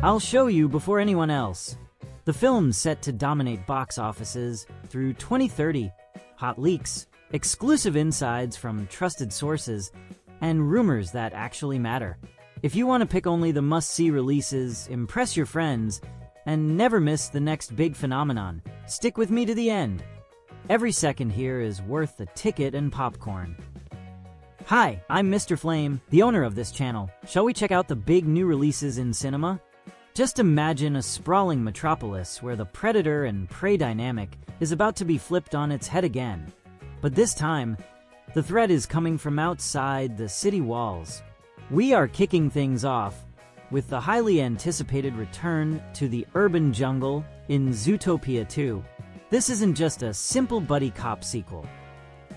I'll show you before anyone else. The film's set to dominate box offices through 2030. Hot leaks, exclusive insides from trusted sources, and rumors that actually matter. If you want to pick only the must-see releases, impress your friends, and never miss the next big phenomenon, stick with me to the end. Every second here is worth the ticket and popcorn. Hi, I'm Mr. Flame, the owner of this channel. Shall we check out the big new releases in cinema? Just imagine a sprawling metropolis where the predator and prey dynamic is about to be flipped on its head again. But this time, the threat is coming from outside the city walls. We are kicking things off with the highly anticipated return to the urban jungle in Zootopia 2. This isn't just a simple buddy cop sequel.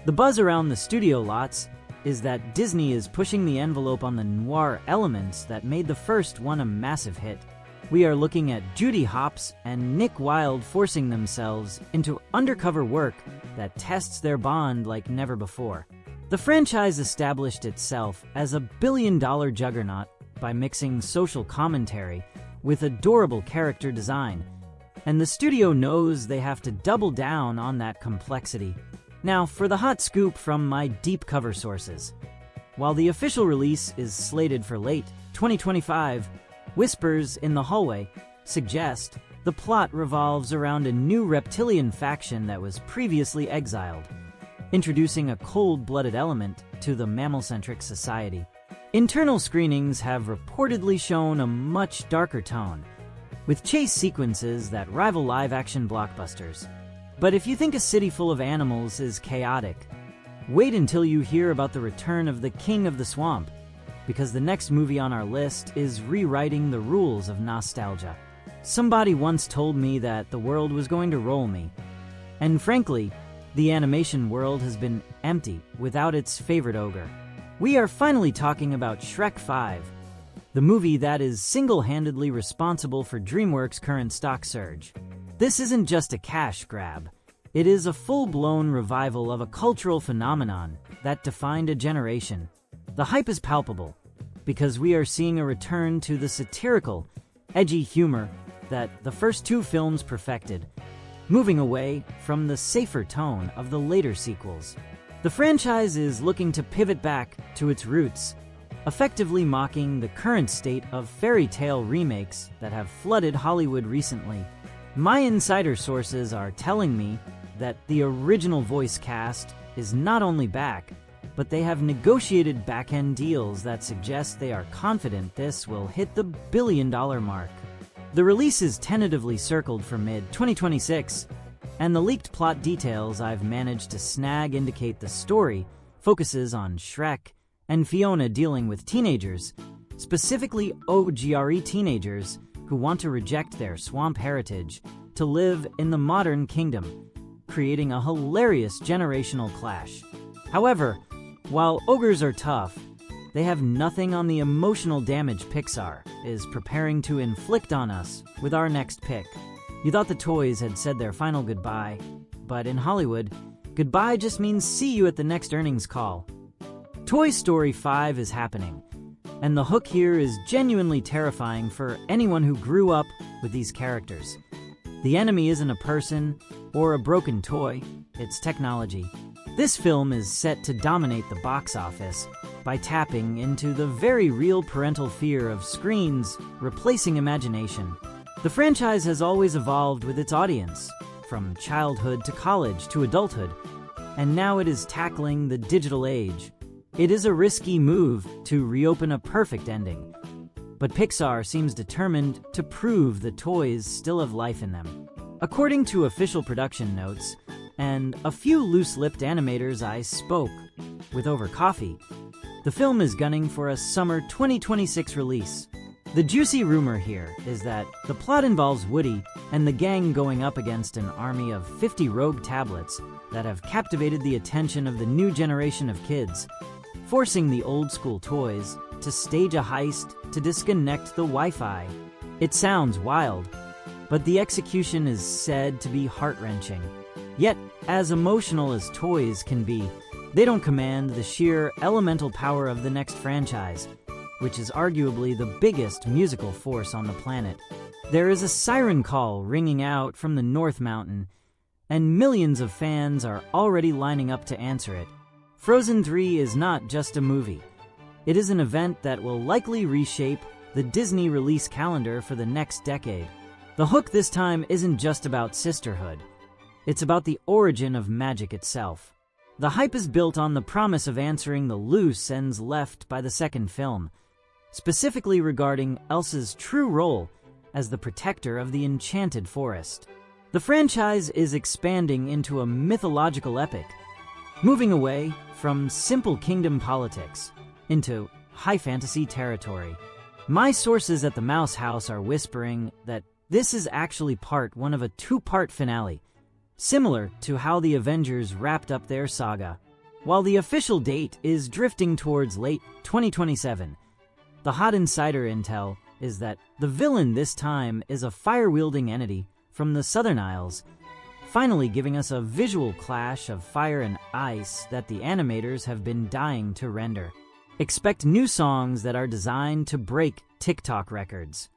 The buzz around the studio lots is that Disney is pushing the envelope on the noir elements that made the first one a massive hit. We are looking at Judy Hopps and Nick Wilde forcing themselves into undercover work that tests their bond like never before. The franchise established itself as a billion-dollar juggernaut by mixing social commentary with adorable character design, and the studio knows they have to double down on that complexity. Now, for the hot scoop from my deep cover sources. While the official release is slated for late 2025, whispers in the hallway suggest the plot revolves around a new reptilian faction that was previously exiled, introducing a cold-blooded element to the mammal-centric society. Internal screenings have reportedly shown a much darker tone, with chase sequences that rival live-action blockbusters. But if you think a city full of animals is chaotic, wait until you hear about the return of the King of the Swamp, because the next movie on our list is rewriting the rules of nostalgia. Somebody once told me that the world was going to roll me, and frankly, the animation world has been empty without its favorite ogre. We are finally talking about Shrek 5, the movie that is single-handedly responsible for DreamWorks' current stock surge. This isn't just a cash grab. It is a full-blown revival of a cultural phenomenon that defined a generation. The hype is palpable, because we are seeing a return to the satirical, edgy humor that the first two films perfected, moving away from the safer tone of the later sequels. The franchise is looking to pivot back to its roots, effectively mocking the current state of fairy tale remakes that have flooded Hollywood recently. My insider sources are telling me that the original voice cast is not only back, but they have negotiated back-end deals that suggest they are confident this will hit the billion-dollar mark. The release is tentatively circled for mid-2026, and the leaked plot details I've managed to snag indicate the story focuses on Shrek and Fiona dealing with teenagers, specifically OGRE teenagers who want to reject their swamp heritage to live in the modern kingdom, creating a hilarious generational clash. However, while ogres are tough, they have nothing on the emotional damage Pixar is preparing to inflict on us with our next pick. You thought the toys had said their final goodbye, but in Hollywood, goodbye just means see you at the next earnings call. Toy Story 5 is happening, and the hook here is genuinely terrifying for anyone who grew up with these characters. The enemy isn't a person or a broken toy, it's technology. This film is set to dominate the box office by tapping into the very real parental fear of screens replacing imagination. The franchise has always evolved with its audience, from childhood to college to adulthood, and now it is tackling the digital age. It is a risky move to reopen a perfect ending, but Pixar seems determined to prove the toys still have life in them. According to official production notes, and a few loose-lipped animators I spoke with over coffee, the film is gunning for a summer 2026 release. The juicy rumor here is that the plot involves Woody and the gang going up against an army of 50 rogue tablets that have captivated the attention of the new generation of kids, forcing the old-school toys to stage a heist to disconnect the Wi-Fi. It sounds wild, but the execution is said to be heart-wrenching. Yet, as emotional as toys can be, they don't command the sheer elemental power of the next franchise, which is arguably the biggest musical force on the planet. There is a siren call ringing out from the North Mountain, and millions of fans are already lining up to answer it. Frozen 3 is not just a movie. It is an event that will likely reshape the Disney release calendar for the next decade. The hook this time isn't just about sisterhood. It's about the origin of magic itself. The hype is built on the promise of answering the loose ends left by the second film, specifically regarding Elsa's true role as the protector of the Enchanted Forest. The franchise is expanding into a mythological epic, moving away from simple kingdom politics into high fantasy territory. My sources at the Mouse House are whispering that this is actually part one of a two-part finale, similar to how the Avengers wrapped up their saga. While the official date is drifting towards late 2027, the hot insider intel is that the villain this time is a fire-wielding entity from the Southern Isles, finally giving us a visual clash of fire and ice that the animators have been dying to render. Expect new songs that are designed to break TikTok records.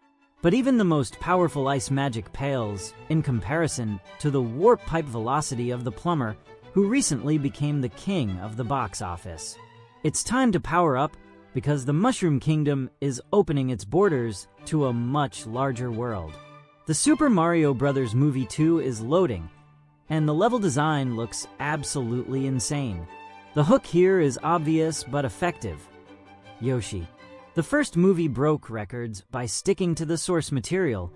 But even the most powerful ice magic pales in comparison to the warp pipe velocity of the plumber who recently became the king of the box office. It's time to power up because the Mushroom Kingdom is opening its borders to a much larger world. The Super Mario Bros. Movie 2 is loading, and the level design looks absolutely insane. The hook here is obvious but effective. Yoshi. The first movie broke records by sticking to the source material,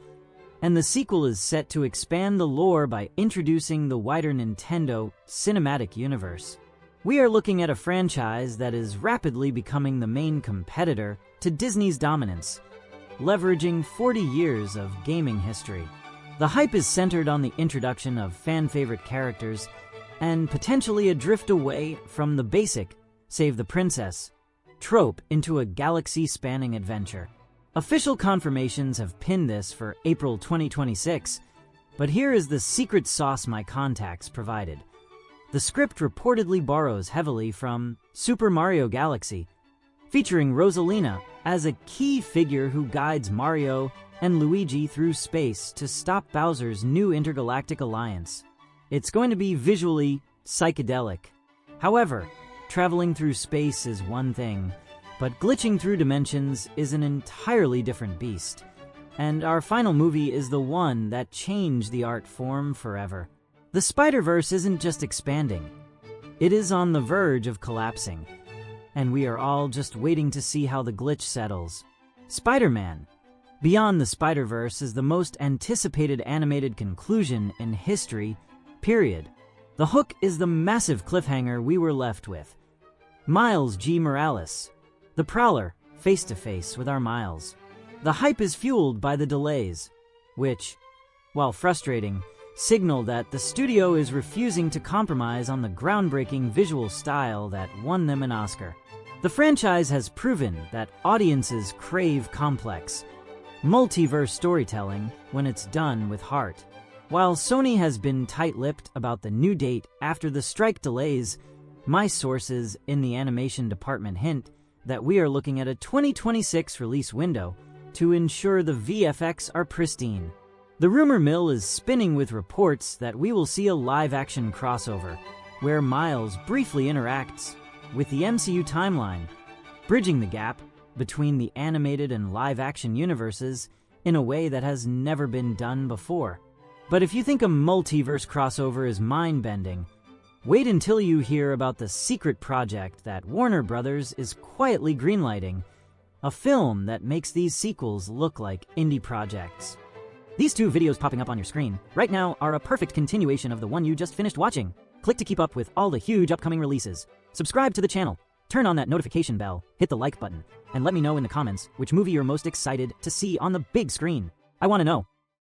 and the sequel is set to expand the lore by introducing the wider Nintendo cinematic universe. We are looking at a franchise that is rapidly becoming the main competitor to Disney's dominance, leveraging 40 years of gaming history. The hype is centered on the introduction of fan-favorite characters and potentially a drift away from the basic Save the Princess trope into a galaxy-spanning adventure. Official confirmations have pinned this for April 2026, but here is the secret sauce my contacts provided. The script reportedly borrows heavily from Super Mario Galaxy, featuring Rosalina as a key figure who guides Mario and Luigi through space to stop Bowser's new intergalactic alliance. It's going to be visually psychedelic. However, traveling through space is one thing, but glitching through dimensions is an entirely different beast. And our final movie is the one that changed the art form forever. The Spider-Verse isn't just expanding. It is on the verge of collapsing, and we are all just waiting to see how the glitch settles. Spider-Man: Beyond the Spider-Verse is the most anticipated animated conclusion in history, period. The hook is the massive cliffhanger we were left with. Miles G. Morales, the Prowler, face-to-face with our Miles. The hype is fueled by the delays, which, while frustrating, signal that the studio is refusing to compromise on the groundbreaking visual style that won them an Oscar. The franchise has proven that audiences crave complex, multiverse storytelling when it's done with heart. While Sony has been tight-lipped about the new date after the strike delays, my sources in the animation department hint that we are looking at a 2026 release window to ensure the VFX are pristine. The rumor mill is spinning with reports that we will see a live-action crossover, where Miles briefly interacts with the MCU timeline, bridging the gap between the animated and live-action universes in a way that has never been done before. But if you think a multiverse crossover is mind-bending, wait until you hear about the secret project that Warner Brothers is quietly greenlighting, a film that makes these sequels look like indie projects. These two videos popping up on your screen right now are a perfect continuation of the one you just finished watching. Click to keep up with all the huge upcoming releases. Subscribe to the channel, turn on that notification bell, hit the like button, and let me know in the comments which movie you're most excited to see on the big screen. I want to know.